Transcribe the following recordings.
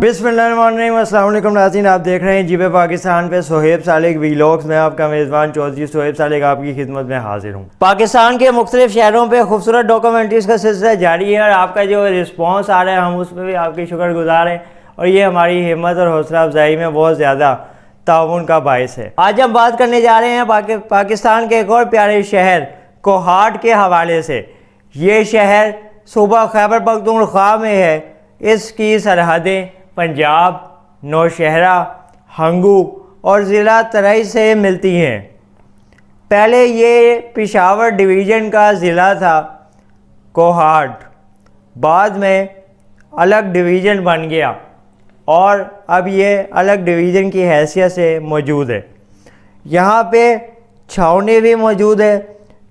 बिस्मिल्लाहिर्रहमानिर्रहीम। अस्सलाम वालेकुम नाज़रीन, आप देख रहे हैं जीबे पाकिस्तान पे सोहेब सालिक व्लॉग्स में। आपका मेज़बान चौधरी सोहेब सालिक आपकी खिदमत में हाजिर हूँ। पाकिस्तान के मुख्तलिफ शहरों पे खूबसूरत डॉक्यूमेंट्रीज़ का सिलसिला जारी है और आपका जो रिस्पॉन्स आ रहा है हम उसमें भी आपकी शुक्रगुजार हैं और ये हमारी हिम्मत और हौसला अफजाई में बहुत ज़्यादा ताउन का बायस है। आज हम बात करने जा रहे हैं पाकिस्तान के एक और प्यारे शहर कोहाट के हवाले से। ये शहर सूबा खैबर पख्तूनख्वा में है। इसकी सरहदें पंजाब, नौशहरा, हंगू और ज़िला तराई से मिलती हैं। पहले ये पेशावर डिवीज़न का ज़िला था कोहाट, बाद में अलग डिवीज़न बन गया और अब ये अलग डिवीज़न की हैसियत से मौजूद है। यहाँ पे छावनी भी मौजूद है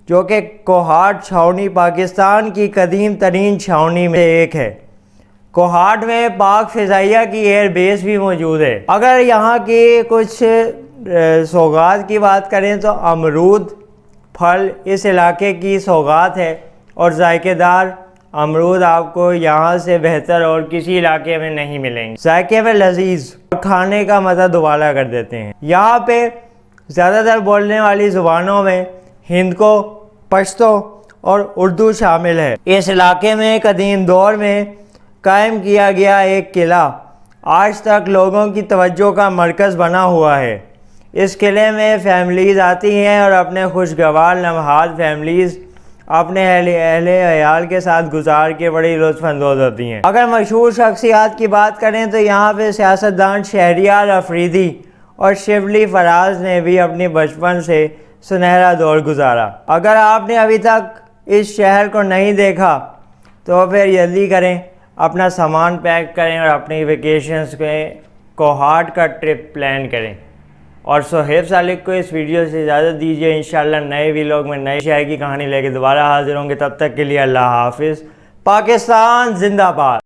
जो कि कोहाट छावनी पाकिस्तान की कदीम तरीन छावनी में एक है। कोहाट में पाक फ़िज़ाइया की एयर बेस भी मौजूद है। अगर यहाँ की कुछ सौगात की बात करें तो अमरूद फल इस इलाके की सौगात है और जायकेदार अमरूद आपको यहाँ से बेहतर और किसी इलाके में नहीं मिलेंगे। जायके में लजीज और खाने का मज़ा दुबारा कर देते हैं। यहाँ पे ज़्यादातर बोलने वाली ज़ुबानों में हिंदको, पश्तो और उर्दू शामिल है। इस इलाके में कदीम दौर में कायम किया गया एक किला आज तक लोगों की तवज्जो का मरकज़ बना हुआ है। इस किले में फैमिलीज़ आती हैं और अपने खुशगवार लम्हात फैमिलीज़ अपने अहले अयाल के साथ गुजार के बड़ी लुत्फ़अंदोज़ होती हैं। अगर मशहूर शख्सियात की बात करें तो यहाँ पे सियासतदान शहरियार अफरीदी और शिवली फराज ने भी अपनी बचपन से सुनहरा दौर गुजारा। अगर आपने अभी तक इस शहर को नहीं देखा तो फिर जल्दी करें, अपना सामान पैक करें और अपनी वेकेशंस में कोहाट का ट्रिप प्लान करें। और सोहेब सालिक को इस वीडियो से इजाज़त दीजिए। इंशाल्लाह नए व्लॉग में नए शहर की कहानी लेके दोबारा हाजिर होंगे। तब तक के लिए अल्लाह हाफिज़। पाकिस्तान जिंदाबाद।